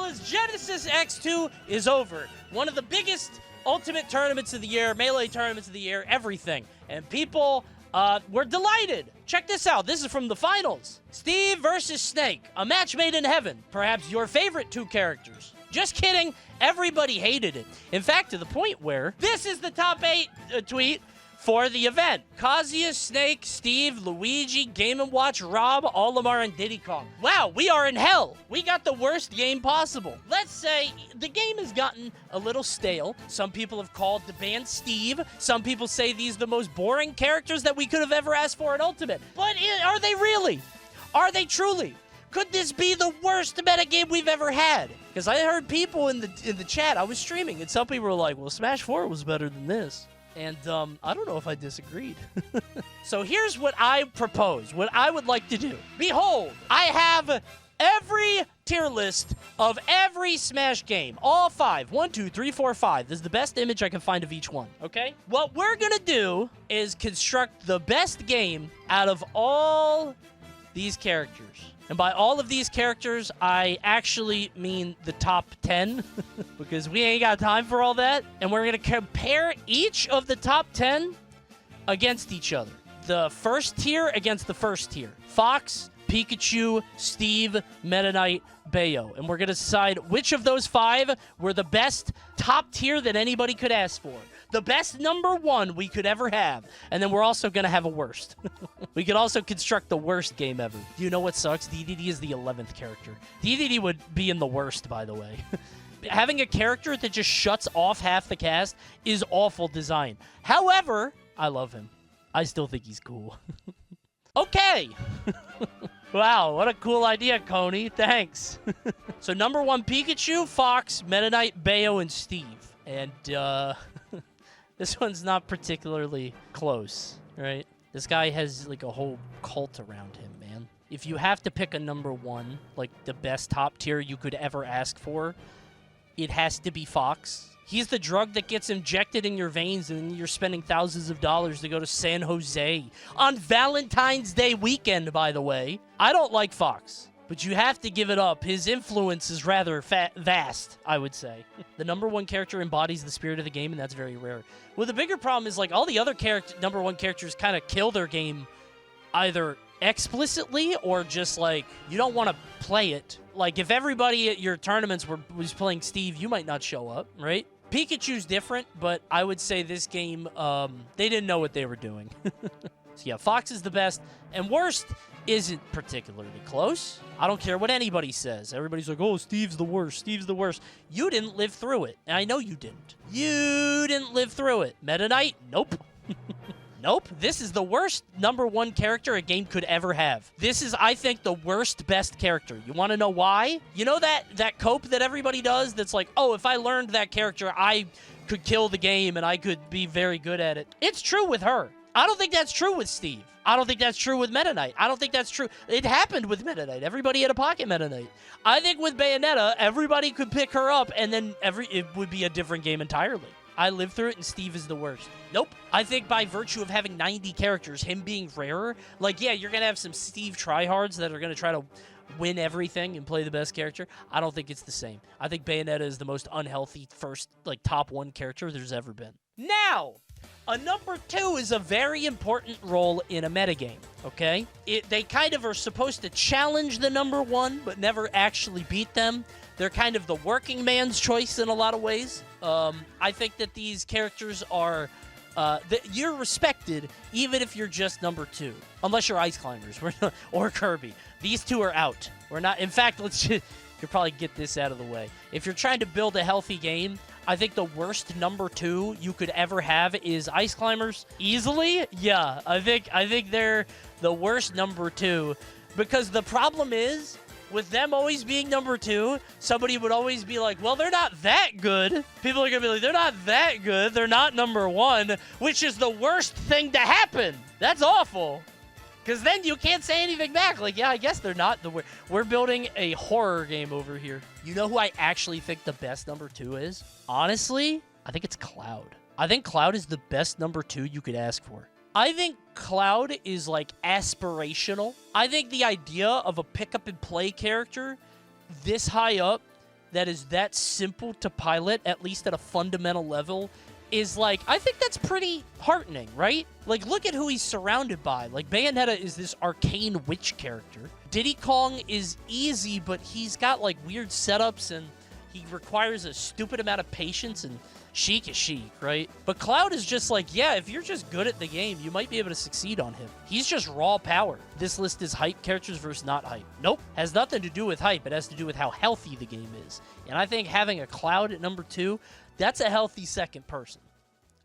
fellas, Genesis X2 is over. One of the biggest Ultimate tournaments of the year, Melee tournaments of the year, everything. And people were delighted. Check this out. This is from the finals. Steve versus Snake, a match made in heaven. Perhaps your favorite two characters. Just kidding. Everybody hated it. In fact, to the point where this is the top 8 tweet for the event. Kazuya, Snake, Steve, Luigi, Game & Watch, Rob, Olimar, and Diddy Kong. Wow, we are in hell. We got the worst game possible. Let's say the game has gotten a little stale. Some people have called the band Steve. Some people say these are the most boring characters that we could have ever asked for in Ultimate. But are they really? Are they truly? Could this be the worst metagame we've ever had? Because I heard people in the chat, I was streaming, and some people were like, well, Smash 4 was better than this. And I don't know if I disagreed. So here's what I propose, what I would like to do. Behold, I have every tier list of every Smash game. All 5. 1, 2, 3, 4, 5. This is the best image I can find of each one, okay? What we're going to do is construct the best game out of all these characters. And by all of these characters, I actually mean the top 10, because we ain't got time for all that. And we're going to compare each of the top 10 against each other. The first tier against the first tier. Fox, Pikachu, Steve, Meta Knight, Bayo. And we're going to decide which of those 5 were the best top tier that anybody could ask for. The best number 1 we could ever have. And then we're also going to have a worst. We could also construct the worst game ever. Do you know what sucks? DDD is the 11th character. DDD would be in the worst, by the way. Having a character that just shuts off half the cast is awful design. However, I love him. I still think he's cool. Okay. Wow, what a cool idea, Coney. Thanks. So number 1, Pikachu, Fox, Meta Knight, Bayo, and Steve. And, this one's not particularly close, right? This guy has, like, a whole cult around him, man. If you have to pick a number 1, like, the best top tier you could ever ask for, it has to be Fox. He's the drug that gets injected in your veins, and you're spending thousands of dollars to go to San Jose on Valentine's Day weekend, by the way. I don't like Fox, but you have to give it up. His influence is rather vast, I would say. The number 1 character embodies the spirit of the game, and that's very rare. Well, the bigger problem is, like, all the other number 1 characters kind of kill their game either explicitly or just, like, you don't want to play it. Like, if everybody at your tournaments was playing Steve, you might not show up, right? Pikachu's different, but I would say this game, they didn't know what they were doing. So yeah, Fox is the best, and worst isn't particularly close. I don't care what anybody says. Everybody's like, oh, Steve's the worst, Steve's the worst. You didn't live through it, and I know you didn't. You didn't live through it. Meta Knight? Nope. Nope. This is the worst number 1 character a game could ever have. This is, I think, the worst best character. You want to know why? You know that cope that everybody does that's like, oh, if I learned that character, I could kill the game and I could be very good at it. It's true with her. I don't think that's true with Steve. I don't think that's true with Meta Knight. I don't think that's true. It happened with Meta Knight. Everybody had a pocket Meta Knight. I think with Bayonetta, everybody could pick her up and then it would be a different game entirely. I lived through it, and Steve is the worst. Nope. I think by virtue of having 90 characters, him being rarer, like, yeah, you're going to have some Steve tryhards that are going to try to win everything and play the best character. I don't think it's the same. I think Bayonetta is the most unhealthy first, like, top 1 character there's ever been. Now, a number 2 is a very important role in a metagame, okay? They kind of are supposed to challenge the number 1, but never actually beat them. They're kind of the working man's choice in a lot of ways. I think that these characters are... you're respected even if you're just number 2. Unless you're Ice Climbers or Kirby. These 2 are out. We're not... In fact, let's just... You could probably get this out of the way. If you're trying to build a healthy game, I think the worst number 2 you could ever have is Ice Climbers. Easily? Yeah, I think they're the worst number 2. Because the problem is... With them always being number 2, somebody would always be like, well, they're not that good. People are going to be like, they're not that good. They're not number 1, which is the worst thing to happen. That's awful. Because then you can't say anything back. Like, yeah, I guess they're not. We're building a horror game over here. You know who I actually think the best number 2 is? Honestly, I think it's Cloud. I think Cloud is the best number 2 you could ask for. I think Cloud is, like, aspirational. I think the idea of a pick-up-and-play character this high up that is that simple to pilot, at least at a fundamental level, is like, I think that's pretty heartening, right? Like, look at who he's surrounded by. Like, Bayonetta is this arcane witch character. Diddy Kong is easy, but he's got, like, weird setups, and he requires a stupid amount of patience, and Sheik is Sheik, right? But Cloud is just like, yeah, if you're just good at the game, you might be able to succeed on him. He's just raw power. This list is hype characters versus not hype. Nope. Has nothing to do with hype. It has to do with how healthy the game is. And I think having a Cloud at number 2, that's a healthy second person.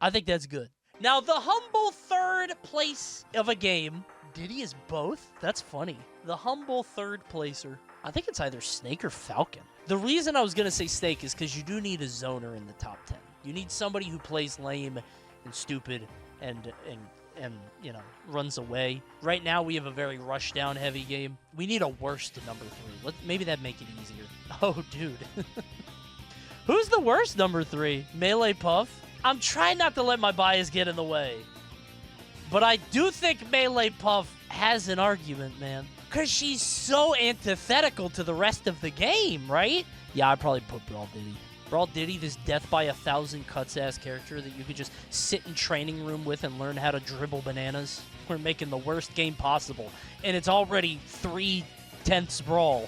I think that's good. Now, the humble third place of a game. Diddy is both? That's funny. The humble third placer. I think it's either Snake or Falcon. The reason I was going to say Snake is because you do need a zoner in the top 10. You need somebody who plays lame and stupid and you know, runs away. Right now, we have a very rush-down heavy game. We need a worst number 3. Maybe that'd make it easier. Oh, dude. Who's the worst number 3? Melee Puff? I'm trying not to let my bias get in the way. But I do think Melee Puff has an argument, man. Because she's so antithetical to the rest of the game, right? Yeah, I'd probably put Brawl Diddy. Brawl Diddy, this death by 1,000 cuts-ass character that you could just sit in training room with and learn how to dribble bananas. We're making the worst game possible. And it's already 3/10 Brawl.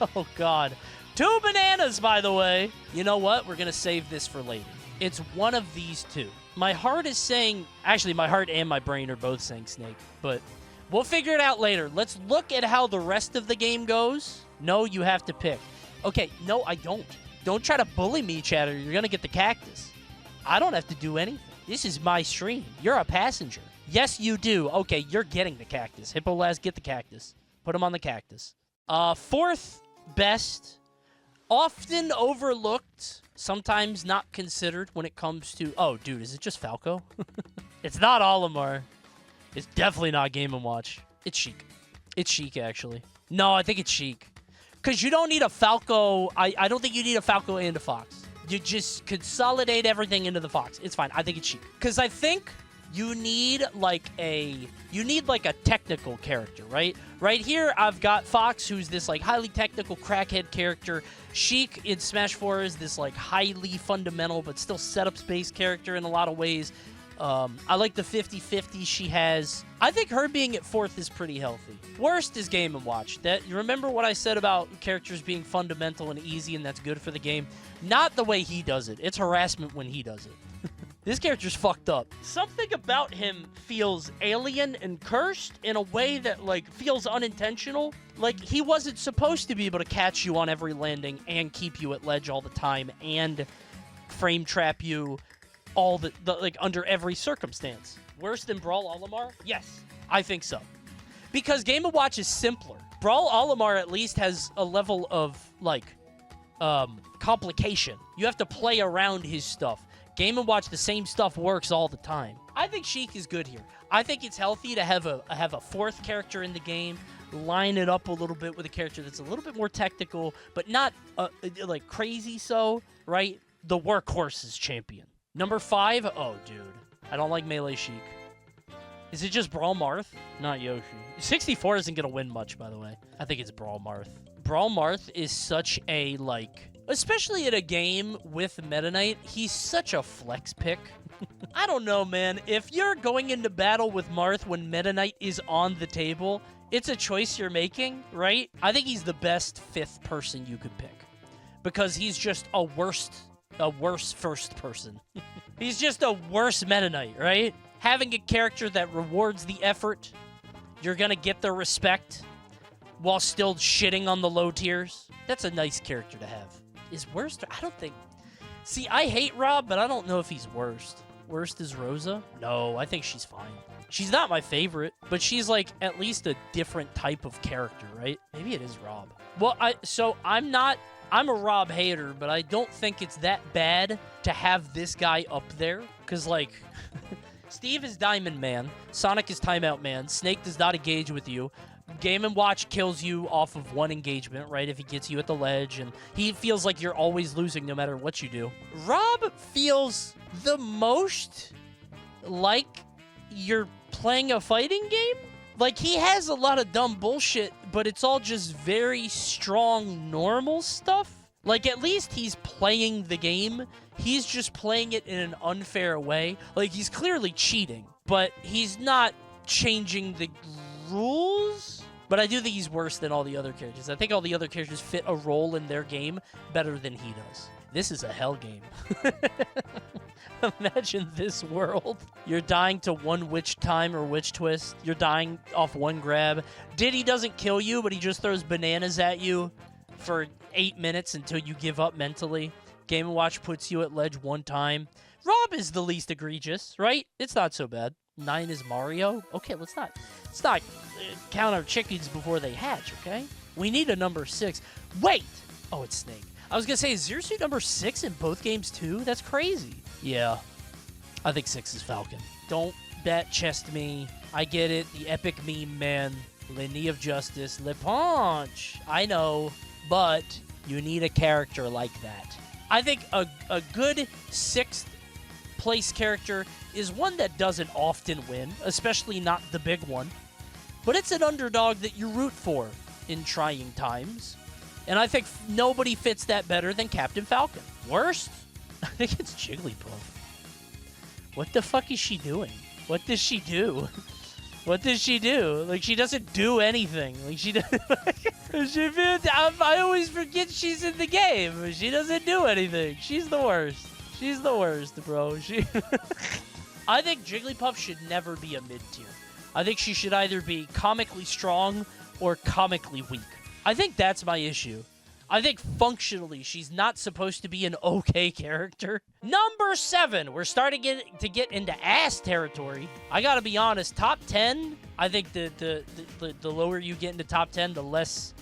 Oh, God. 2 bananas, by the way. You know what? We're going to save this for later. It's one of these two. My heart is saying... Actually, my heart and my brain are both saying Snake. But we'll figure it out later. Let's look at how the rest of the game goes. No, you have to pick. Okay, no, I don't. Don't try to bully me, chatter. You're going to get the cactus. I don't have to do anything. This is my stream. You're a passenger. Yes, you do. Okay, you're getting the cactus. Hippolaz, get the cactus. Put him on the cactus. Fourth best... Often overlooked, sometimes not considered when it comes to... Oh, dude, is it just Falco? It's not Olimar. It's definitely not Game & Watch. It's Sheik. It's Sheik, actually. No, I think it's Sheik. Because you don't need a Falco... I don't think you need a Falco and a Fox. You just consolidate everything into the Fox. It's fine. I think it's Sheik. Because I think... You need like a technical character, right? Right here, I've got Fox, who's this like highly technical crackhead character. Sheik in Smash 4 is this like highly fundamental but still setups-based character in a lot of ways. I like the 50-50 she has. I think her being at 4th is pretty healthy. Worst is Game & Watch. You remember what I said about characters being fundamental and easy and that's good for the game? Not the way he does it. It's harassment when he does it. This character's fucked up. Something about him feels alien and cursed in a way that, like, feels unintentional. Like, he wasn't supposed to be able to catch you on every landing and keep you at ledge all the time and frame trap you all like, under every circumstance. Worse than Brawl Olimar? Yes, I think so. Because Game & Watch is simpler. Brawl Olimar at least has a level of, like, complication. You have to play around his stuff. Game & Watch, the same stuff works all the time. I think Sheik is good here. I think it's healthy to have a 4th character in the game, line it up a little bit with a character that's a little bit more technical, but not like crazy so, right? The workhorse is champion. Number 5, oh dude, I don't like Melee Sheik. Is it just Brawl Marth? Not Yoshi. 64 isn't gonna win much, by the way. I think it's Brawl Marth. Brawl Marth is such a, like... Especially in a game with Meta Knight, he's such a flex pick. I don't know, man. If you're going into battle with Marth when Meta Knight is on the table, it's a choice you're making, right? I think he's the best 5th person you could pick. Because he's just a worse first person. He's just a worse Meta Knight, right? Having a character that rewards the effort, you're gonna get the respect while still shitting on the low tiers. That's a nice character to have. Is worst? I don't think... See, I hate Rob, but I don't know if he's worst. Worst is Rosa? No, I think she's fine. She's not my favorite, but she's, like, at least a different type of character, right? Maybe it is Rob. Well, I'm a Rob hater, but I don't think it's that bad to have this guy up there. Because, like, Steve is Diamond Man. Sonic is Timeout Man. Snake does not engage with you. Game & Watch kills you off of one engagement, right, if he gets you at the ledge, and he feels like you're always losing no matter what you do. Rob feels the most like you're playing a fighting game. Like, he has a lot of dumb bullshit, but it's all just very strong, normal stuff. Like, at least he's playing the game. He's just playing it in an unfair way. Like, he's clearly cheating, but he's not changing the rules. But I do think he's worse than all the other characters. I think all the other characters fit a role in their game better than he does. This is a hell game. Imagine this world. You're dying to one witch time or witch twist. You're dying off one grab. Diddy doesn't kill you, but he just throws bananas at you for 8 minutes until you give up mentally. Game & Watch puts you at ledge one time. Rob is the least egregious, right? It's not so bad. 9 is Mario. Okay, let's not count our chickens before they hatch, okay? We need a number 6. Wait! Oh, it's Snake. I was going to say, is Zero Suit number 6 in both games too? That's crazy. Yeah. I think 6 is Falcon. Don't bet chest me. I get it. The epic meme man. Le Knee of Justice. Le Punch. I know. But you need a character like that. I think a good 6th place character is one that doesn't often win, especially not the big one. But it's an underdog that you root for in trying times. And I think nobody fits that better than Captain Falcon. Worst? I think it's Jigglypuff. What the fuck is she doing? What does she do? What does she do? Like, she doesn't do anything. Like, she doesn't... I always forget she's in the game. She doesn't do anything. She's the worst. She's the worst, bro. I think Jigglypuff should never be a mid-tier. I think she should either be comically strong or comically weak. I think that's my issue. I think functionally, she's not supposed to be an okay character. Number 7, we're starting to get into ass territory. I gotta be honest, top 10, I think the lower you get into top 10, the less,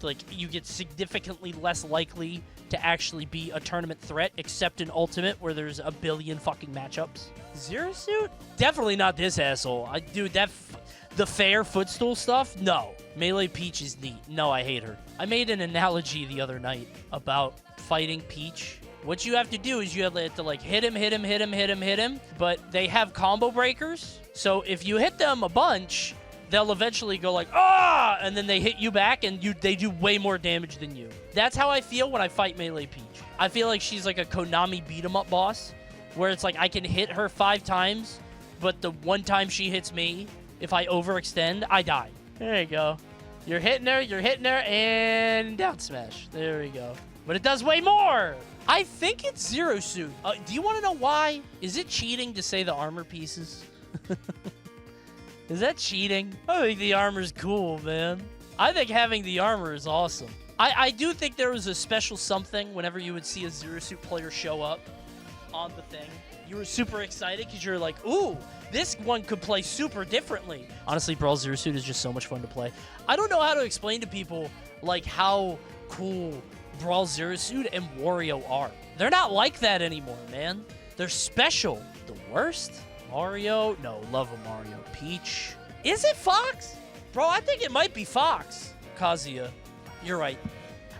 like, you get significantly less likely to actually be a tournament threat, except in Ultimate, where there's a billion fucking matchups. Zero Suit? Definitely not this asshole. Dude, the fair footstool stuff? No. Melee Peach is neat. No, I hate her. I made an analogy the other night about fighting Peach. What you have to do is you have to, like, hit him, but they have combo breakers. So if you hit them a bunch, they'll eventually go like, ah, and then they hit you back, and they do way more damage than you. That's how I feel when I fight Melee Peach. I feel like she's like a Konami beat-em-up boss, where it's like I can hit her 5 times, but the one time she hits me, if I overextend, I die. There you go. You're hitting her, and down smash. There we go. But it does way more! I think it's Zero Suit. Do you want to know why? Is it cheating to say the armor pieces? Is that cheating? I think the armor's cool, man. I think having the armor is awesome. I do think there was a special something whenever you would see a Zero Suit player show up on the thing. You were super excited because you're like, ooh, this one could play super differently. Honestly, Brawl Zero Suit is just so much fun to play. I don't know how to explain to people, like, how cool Brawl Zero Suit and Wario are. They're not like that anymore, man. They're special. The worst? Mario? No, love a Mario. Peach? Is it Fox? Bro, I think it might be Fox. Kazuya. You're right.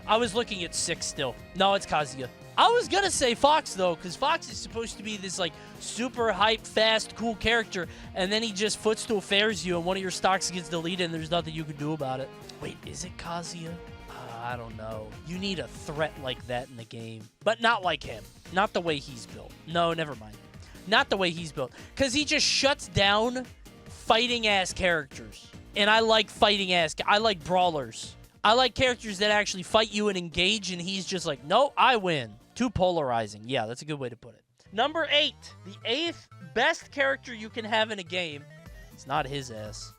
I was looking at 6 still. No, it's Kazuya. I was gonna say Fox, though, because Fox is supposed to be this, like, super hype, fast, cool character, and then he just footstool fares you, and one of your stocks gets deleted, and there's nothing you can do about it. Wait, is it Kazuya? I don't know. You need a threat like that in the game. But not like him. Not the way he's built. No, never mind. Not the way he's built. Because he just shuts down fighting-ass characters. And I like fighting-ass... I like brawlers. I like characters that actually fight you and engage, and he's just like, no, I win. Too polarizing. Yeah, that's a good way to put it. Number 8. The 8th best character you can have in a game. It's not his ass.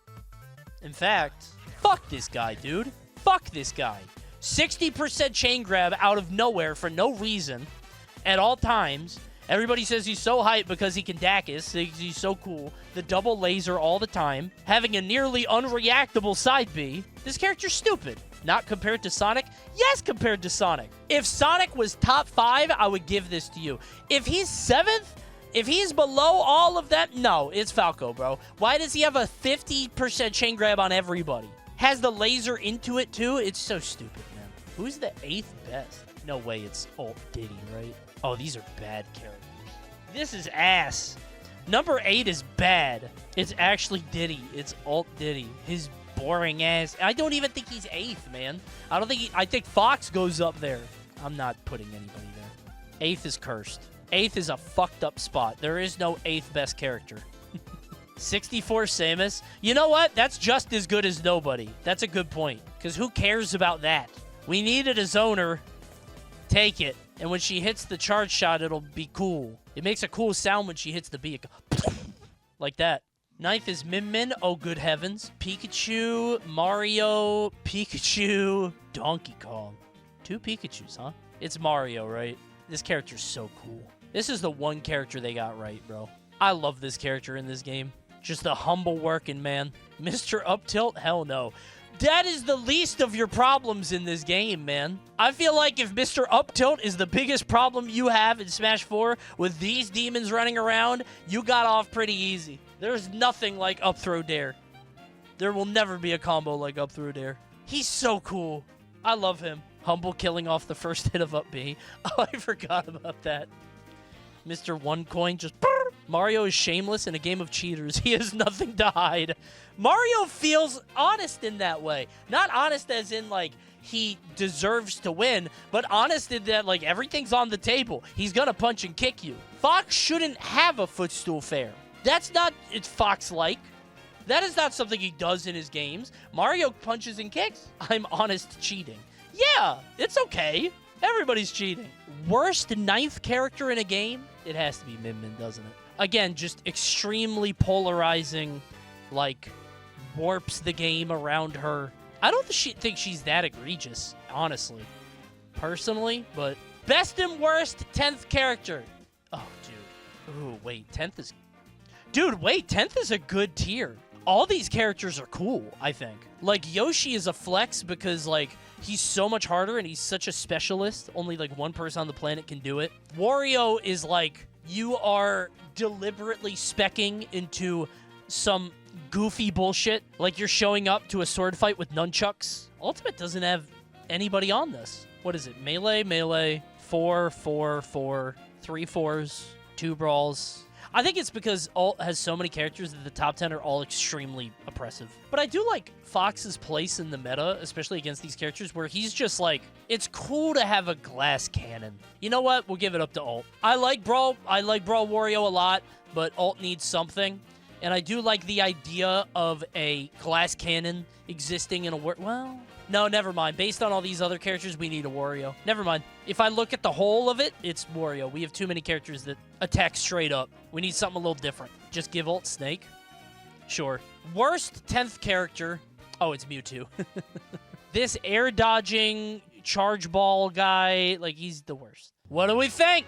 In fact, fuck this guy, dude. Fuck this guy. 60% chain grab out of nowhere for no reason at all times. Everybody says he's so hyped because he can Dacus. He's so cool. The double laser all the time. Having a nearly unreactable side B. This character's stupid. Not compared to Sonic? Yes, compared to Sonic. If Sonic was top 5, I would give this to you. If he's 7th, if he's below all of that, no, it's Falco, bro. Why does he have a 50% chain grab on everybody? Has the laser into it, too? It's so stupid, man. Who's the 8th best? No way it's Alt Diddy, right? Oh, these are bad characters. This is ass. Number 8 is bad. It's actually Diddy. It's Alt Diddy. His boring ass. I don't even think he's 8th, man. I think Fox goes up there. I'm not putting anybody there. 8th is cursed. 8th is a fucked up spot. There is no 8th best character. 64 Samus. You know what? That's just as good as nobody. That's a good point. Because who cares about that? We needed a zoner. Take it. And when she hits the charge shot, it'll be cool. It makes a cool sound when she hits the beat. Like that. 9th is Min Min. Oh, good heavens. Pikachu, Mario, Pikachu, Donkey Kong. 2 Pikachus, huh? It's Mario, right? This character's so cool. This is the one character they got right, bro. I love this character in this game. Just a humble working man. Mr. Uptilt? Hell no. That is the least of your problems in this game, man. I feel like if Mr. Uptilt is the biggest problem you have in Smash 4 with these demons running around, you got off pretty easy. There's nothing like up throw dare. There will never be a combo like up throw dare. He's so cool. I love him. Humble killing off the first hit of up B. Oh, I forgot about that. Mr. One Coin just... Mario is shameless in a game of cheaters. He has nothing to hide. Mario feels honest in that way. Not honest as in, like, he deserves to win, but honest in that, like, everything's on the table. He's gonna punch and kick you. Fox shouldn't have a footstool fair. That's not... It's Fox-like. That is not something he does in his games. Mario punches and kicks. I'm honest cheating. Yeah, it's okay. Everybody's cheating. Worst 9th character in a game? It has to be Min Min, doesn't it? Again, just extremely polarizing, like, warps the game around her. I don't think she's that egregious, honestly. Personally, but... Best and worst 10th character. Oh, dude. Ooh, wait, 10th is... Dude, wait, 10th is a good tier. All these characters are cool, I think. Like, Yoshi is a flex because, like, he's so much harder and he's such a specialist. Only, like, one person on the planet can do it. Wario is, like, you are deliberately speccing into some goofy bullshit. Like, you're showing up to a sword fight with nunchucks. Ultimate doesn't have anybody on this. What is it? Melee, 4, 4, 4, 3 4s, 2 brawls. I think it's because Alt has so many characters that the top 10 are all extremely oppressive. But I do like Fox's place in the meta, especially against these characters, where he's just like, it's cool to have a glass cannon. You know what? We'll give it up to Alt. I like Brawl Wario a lot, but Alt needs something. And I do like the idea of a glass cannon existing in a world. Well, no, never mind. Based on all these other characters, we need a Wario. Never mind. If I look at the whole of it, it's Wario. We have too many characters that attack straight up. We need something a little different. Just give Alt Snake. Sure. Worst 10th character. Oh, it's Mewtwo. This air-dodging charge ball guy, like, he's the worst. What do we think?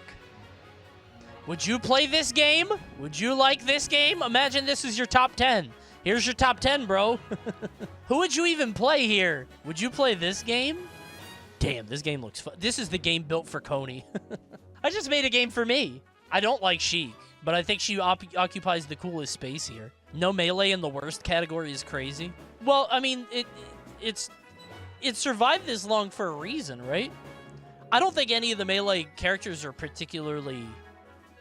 Would you play this game? Would you like this game? Imagine this is your top 10. Here's your top 10, bro. Who would you even play here? Would you play this game? Damn, this game looks fun. This is the game built for Coney. I just made a game for me. I don't like Sheik, but I think she occupies the coolest space here. No melee in the worst category is crazy. Well, I mean, it survived this long for a reason, right? I don't think any of the melee characters are particularly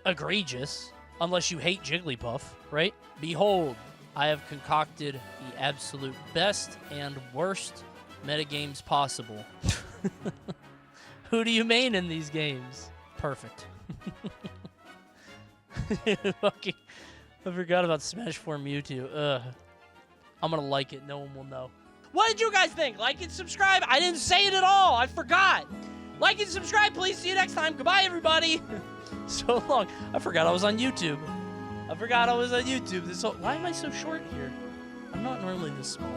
egregious, unless you hate Jigglypuff, right? Behold, I have concocted the absolute best and worst metagames possible. Who do you main in these games? Perfect. Fucking, I forgot about Smash 4 Mewtwo. Ugh. I'm gonna like it. No one will know. What did you guys think? Like and subscribe. I didn't say it at all. I forgot. Like and subscribe, please. See you next time. Goodbye, everybody. So long. I forgot I was on YouTube. Why am I so short here? I'm not normally this small.